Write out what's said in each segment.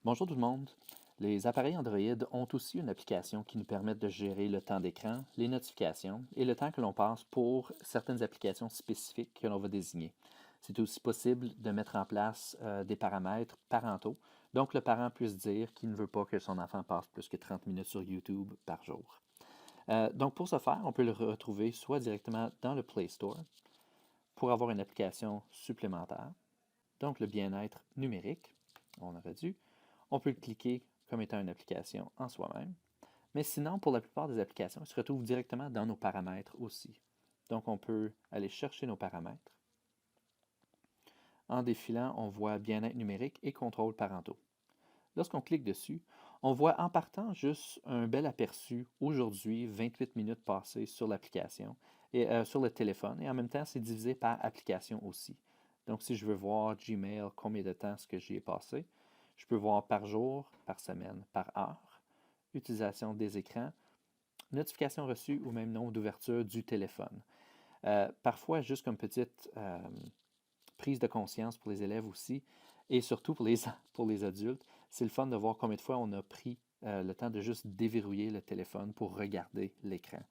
Bonjour tout le monde. Les appareils Android ont aussi une application qui nous permet de gérer le temps d'écran, les notifications et le temps que l'on passe pour certaines applications spécifiques que l'on va désigner. C'est aussi possible de mettre en place des paramètres parentaux, donc le parent puisse dire qu'il ne veut pas que son enfant passe plus que 30 minutes sur YouTube par jour. Donc pour ce faire, on peut le retrouver soit directement dans le Play Store pour avoir une application supplémentaire, donc le bien-être numérique, on aurait dû. On peut le cliquer comme étant une application en soi-même. Mais sinon, pour la plupart des applications, ils se retrouvent directement dans nos paramètres aussi. Donc, on peut aller chercher nos paramètres. En défilant, on voit bien-être numérique et contrôles parentaux. Lorsqu'on clique dessus, on voit en partant juste un bel aperçu aujourd'hui, 28 minutes passées sur l'application et sur le téléphone. Et en même temps, c'est divisé par application aussi. Donc, si je veux voir Gmail, combien de temps ce que j'y ai passé, je peux voir par jour, par semaine, par heure, utilisation des écrans, notification reçue ou même nombre d'ouverture du téléphone. Parfois, juste comme petite prise de conscience pour les élèves aussi, et surtout pour pour les adultes, c'est le fun de voir combien de fois on a pris le temps de juste déverrouiller le téléphone pour regarder l'écran.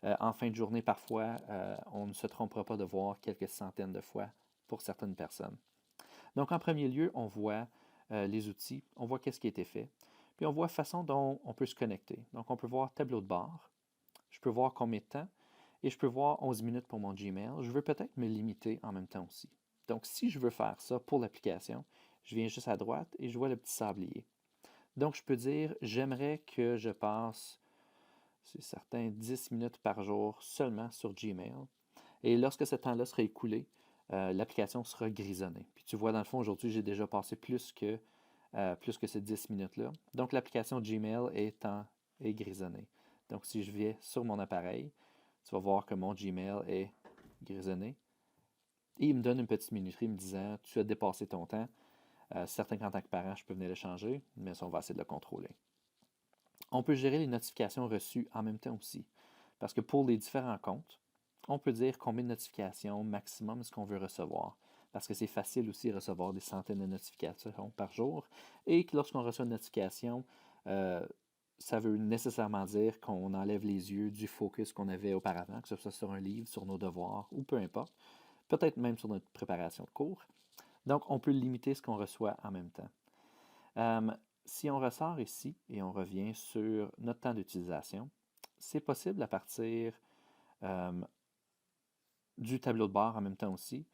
En fin de journée, parfois, on ne se trompera pas de voir quelques centaines de fois pour certaines personnes. Donc, en premier lieu, on voit les outils, on voit qu'est-ce qui a été fait, puis on voit la façon dont on peut se connecter. Donc, on peut voir tableau de bord, je peux voir combien de temps, et je peux voir 11 minutes pour mon Gmail. Je veux peut-être me limiter en même temps aussi. Donc, si je veux faire ça pour l'application, je viens juste à droite et je vois le petit sablier. Donc, je peux dire, j'aimerais que je passe, c'est certain, 10 minutes par jour seulement sur Gmail. Et lorsque ce temps-là sera écoulé, l'application sera grisonnée. Puis tu vois, dans le fond, aujourd'hui, j'ai déjà passé plus que ces 10 minutes-là. Donc, l'application Gmail est grisonnée. Donc, si je vais sur mon appareil, tu vas voir que mon Gmail est grisonné. Et il me donne une petite minuterie me disant, tu as dépassé ton temps. Certains qu'en tant que parent, je peux venir le changer, mais ça, on va essayer de le contrôler. On peut gérer les notifications reçues en même temps aussi. Parce que pour les différents comptes, on peut dire combien de notifications maximum est-ce qu'on veut recevoir. Parce que c'est facile aussi de recevoir des centaines de notifications par jour. Et que lorsqu'on reçoit une notification, euh, ça veut nécessairement dire qu'on enlève les yeux du focus qu'on avait auparavant, que ce soit sur un livre, sur nos devoirs ou peu importe. Peut-être même sur notre préparation de cours. Donc, on peut limiter ce qu'on reçoit en même temps. Euh, Si on ressort ici et on revient sur notre temps d'utilisation, c'est possible à partir euh, du tableau de bord en même temps aussi.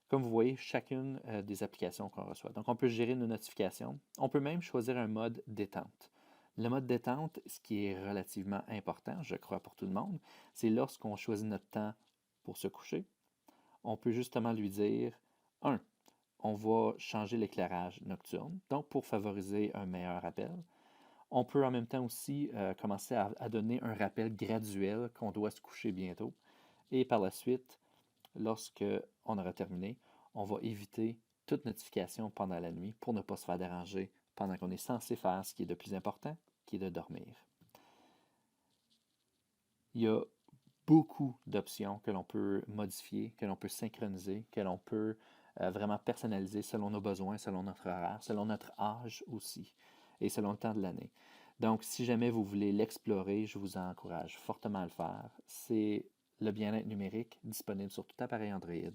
Comme vous voyez, chacune des applications qu'on reçoit. Donc, on peut gérer nos notifications. On peut même choisir un mode détente. Le mode détente, ce qui est relativement important, je crois, pour tout le monde, c'est lorsqu'on choisit notre temps pour se coucher, on peut justement lui dire, un, on va changer l'éclairage nocturne, donc pour favoriser un meilleur rappel. On peut en même temps aussi commencer à donner un rappel graduel qu'on doit se coucher bientôt. Et par la suite, lorsque on aura terminé, on va éviter toute notification pendant la nuit pour ne pas se faire déranger pendant qu'on est censé faire ce qui est de plus important, qui est de dormir. Il y a beaucoup d'options que l'on peut modifier, que l'on peut synchroniser, que l'on peut vraiment personnaliser selon nos besoins, selon notre horaire, selon notre âge aussi et selon le temps de l'année. Donc, si jamais vous voulez l'explorer, je vous encourage fortement à le faire. C'est le bien-être numérique disponible sur tout appareil Android